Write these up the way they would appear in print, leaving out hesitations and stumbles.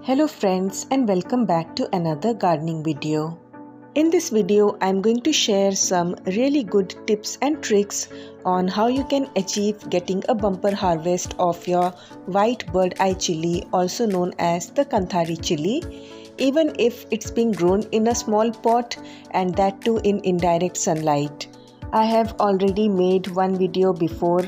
Hello friends, and welcome back to another gardening video. In this video, I'm going to share some really good tips and tricks on how you can achieve getting a bumper harvest of your white bird eye chili, also known as the Kanthari chili, even if it's being grown in a small pot and that too in indirect sunlight. I have already made one video before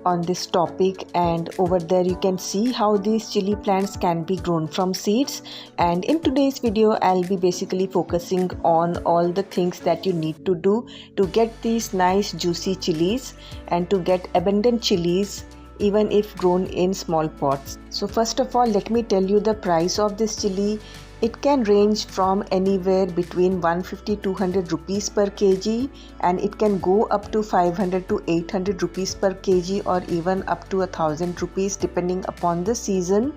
on this topic, and over there you can see how these chili plants can be grown from seeds. And in today's video I'll be basically focusing on all the things that you need to do to get these nice juicy chilies and to get abundant chilies even if grown in small pots. So first of all, let me tell you the price of this chili. It can range from anywhere between 150-200 rupees per kg, and it can go up to 500 to 800 rupees per kg, or even up to 1000 rupees depending upon the season.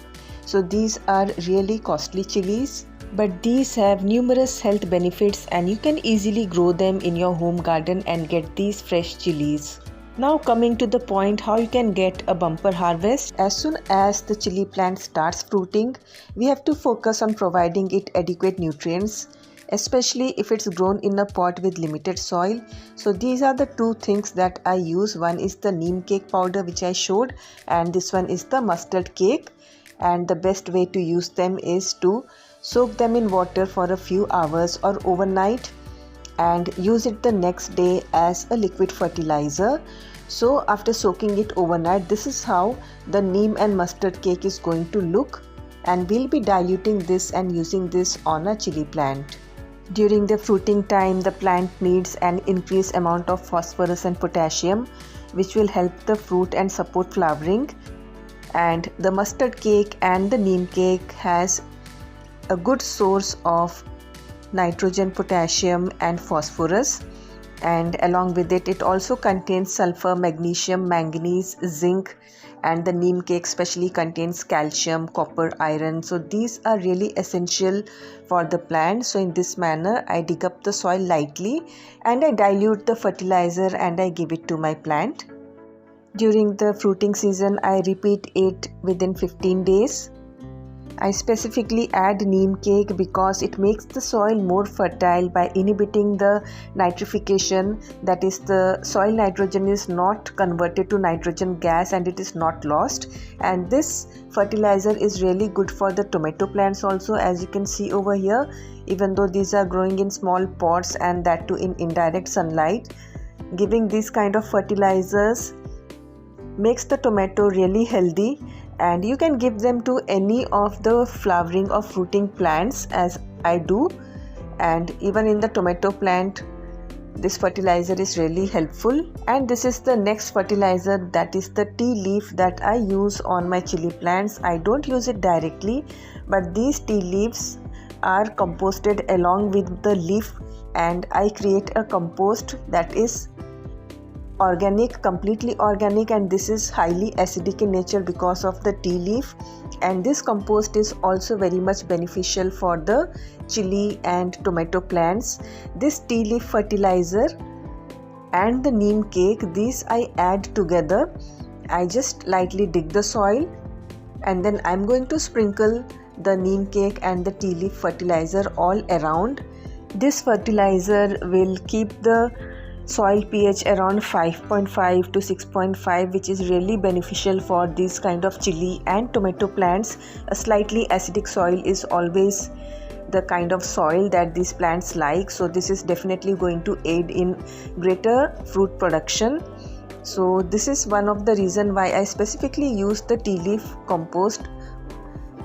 So these are really costly chilies, but these have numerous health benefits and you can easily grow them in your home garden and get these fresh chilies. Now coming to the point how you can get a bumper harvest. As soon as the chili plant starts fruiting, we have to focus on providing it adequate nutrients, especially if it's grown in a pot with limited soil. So these are the two things that I use. One is the neem cake powder which I showed, and this one is the mustard cake. And the best way to use them is to soak them in water for a few hours or overnight and use it the next day as a liquid fertilizer. So after soaking it overnight, this is how the neem and mustard cake is going to look, and we'll be diluting this and using this on a chili plant. During the fruiting time, the plant needs an increased amount of phosphorus and potassium, which will help the fruit and support flowering. And the mustard cake and the neem cake has a good source of nitrogen, potassium and phosphorus, and along with it also contains sulfur, magnesium, manganese, zinc, and the neem cake especially contains calcium, copper, iron. So these are really essential for the plant. So in this manner I dig up the soil lightly and I dilute the fertilizer and I give it to my plant. During the fruiting season I repeat it within 15 days. I specifically add neem cake because it makes the soil more fertile by inhibiting the nitrification, that is, the soil nitrogen is not converted to nitrogen gas and it is not lost. And this fertilizer is really good for the tomato plants also, as you can see over here. Even though these are growing in small pots and that too in indirect sunlight, giving these kind of fertilizers makes the tomato really healthy. And you can give them to any of the flowering or fruiting plants as I do, and even in the tomato plant this fertilizer is really helpful. And this is the next fertilizer, that is the tea leaf that I use on my chili plants. I don't use it directly, but these tea leaves are composted along with the leaf, and I create a compost that is organic, completely organic, and this is highly acidic in nature because of the tea leaf. And this compost is also very much beneficial for the chili and tomato plants. This tea leaf fertilizer and the neem cake, these I add together. I just lightly dig the soil and then I'm going to sprinkle the neem cake and the tea leaf fertilizer all around. This fertilizer will keep the soil pH around 5.5 to 6.5, which is really beneficial for this kind of chili and tomato plants. A slightly acidic soil is always the kind of soil that these plants like, so this is definitely going to aid in greater fruit production. So this is one of the reason why I specifically use the tea leaf compost.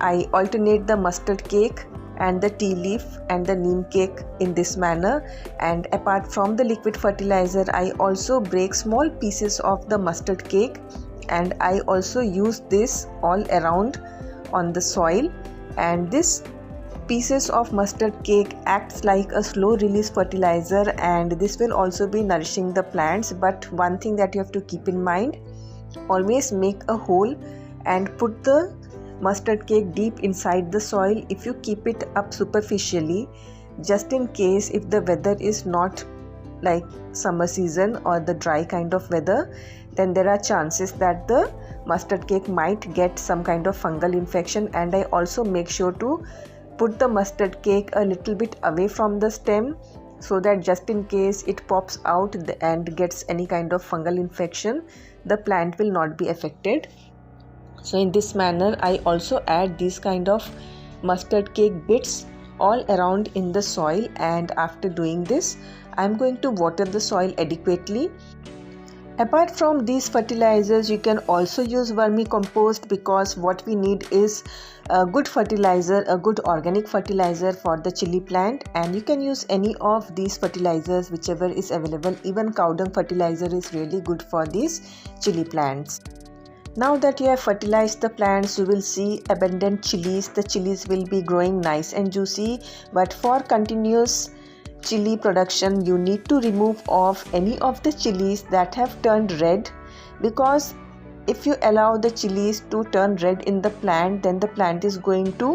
I alternate the mustard cake and the tea leaf and the neem cake in this manner. And apart from the liquid fertilizer, I also break small pieces of the mustard cake and I also use this all around on the soil. And this pieces of mustard cake acts like a slow release fertilizer, and this will also be nourishing the plants. But one thing that you have to keep in mind, always make a hole and put the mustard cake deep inside the soil. If you keep it up superficially, just in case if the weather is not like summer season or the dry kind of weather, then there are chances that the mustard cake might get some kind of fungal infection. And I also make sure to put the mustard cake a little bit away from the stem, so that just in case it pops out and gets any kind of fungal infection, the plant will not be affected. So in this manner I also add these kind of mustard cake bits all around in the soil, and after doing this I am going to water the soil adequately. Apart from these fertilizers, you can also use vermicompost, because what we need is a good fertilizer, a good organic fertilizer for the chili plant, and you can use any of these fertilizers whichever is available. Even cow dung fertilizer is really good for these chili plants. Now that you have fertilized the plants, you will see abundant chilies. The chilies will be growing nice and juicy, but for continuous chili production you need to remove off any of the chilies that have turned red, because if you allow the chilies to turn red in the plant, then the plant is going to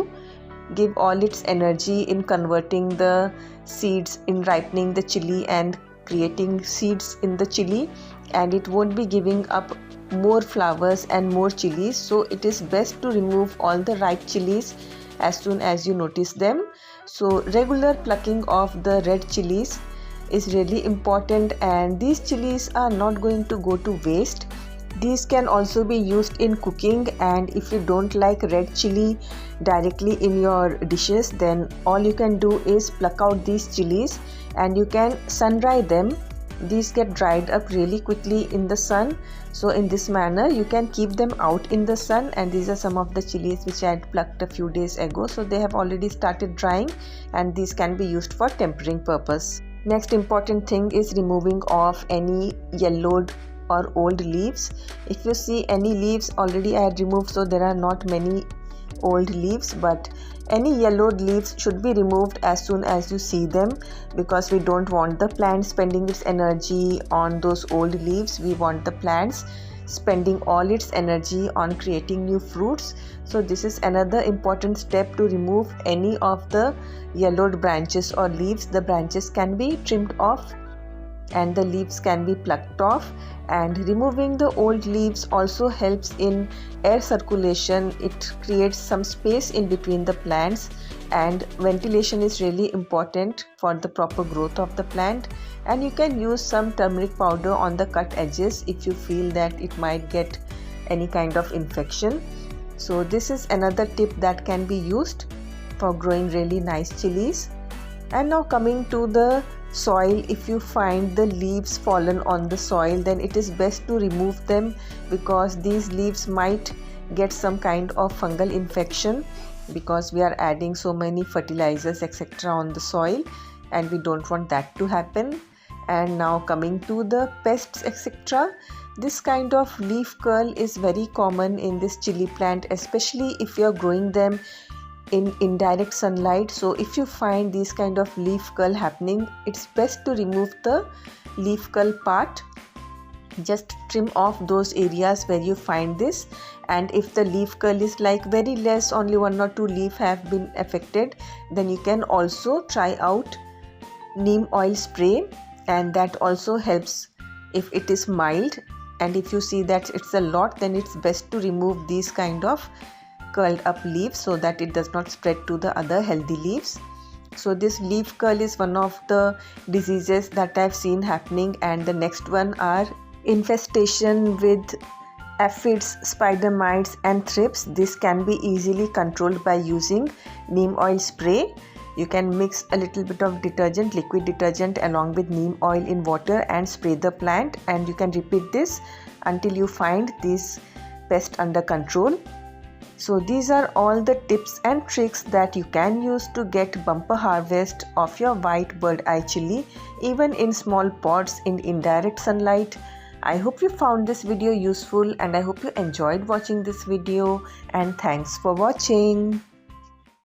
give all its energy in converting the seeds, in ripening the chili and creating seeds in the chili, and it won't be giving up more flowers and more chilies. So it is best to remove all the ripe chilies as soon as you notice them. So regular plucking of the red chilies is really important, and these chilies are not going to go to waste. These can also be used in cooking, and if you don't like red chili directly in your dishes, then all you can do is pluck out these chilies and you can sun dry them. These get dried up really quickly in the sun, so in this manner you can keep them out in the sun. And these are some of the chilies which I had plucked a few days ago, so they have already started drying, and these can be used for tempering purpose. Next important thing is removing off any yellowed or old leaves. If you see any leaves, already I had removed, so there are not many old leaves, but any yellowed leaves should be removed as soon as you see them, because we don't want the plant spending its energy on those old leaves. We want the plants spending all its energy on creating new fruits. So this is another important step, to remove any of the yellowed branches or leaves. The branches can be trimmed off and the leaves can be plucked off, and removing the old leaves also helps in air circulation. It creates some space in between the plants, and ventilation is really important for the proper growth of the plant. And you can use some turmeric powder on the cut edges if you feel that it might get any kind of infection. So this is another tip that can be used for growing really nice chilies. And now coming to the soil, if you find the leaves fallen on the soil, then it is best to remove them, because these leaves might get some kind of fungal infection, because we are adding so many fertilizers etc. on the soil, and we don't want that to happen. And now coming to the pests etc. This kind of leaf curl is very common in this chili plant, especially if you are growing them in indirect sunlight. So if you find these kind of leaf curl happening, it's best to remove the leaf curl part. Just trim off those areas where you find this, and if the leaf curl is like very less, only 1 or 2 leaf have been affected, then you can also try out neem oil spray, and that also helps if it is mild. And if you see that it's a lot, then it's best to remove these kind of curled up leaves so that it does not spread to the other healthy leaves. So this leaf curl is one of the diseases that I've seen happening, and the next one are infestation with aphids, spider mites and thrips. This can be easily controlled by using neem oil spray. You can mix a little bit of detergent, liquid detergent, along with neem oil in water and spray the plant, and you can repeat this until you find this pest under control. So these are all the tips and tricks that you can use to get bumper harvest of your white bird eye chili, even in small pots in indirect sunlight. I hope you found this video useful, and I hope you enjoyed watching this video, and thanks for watching.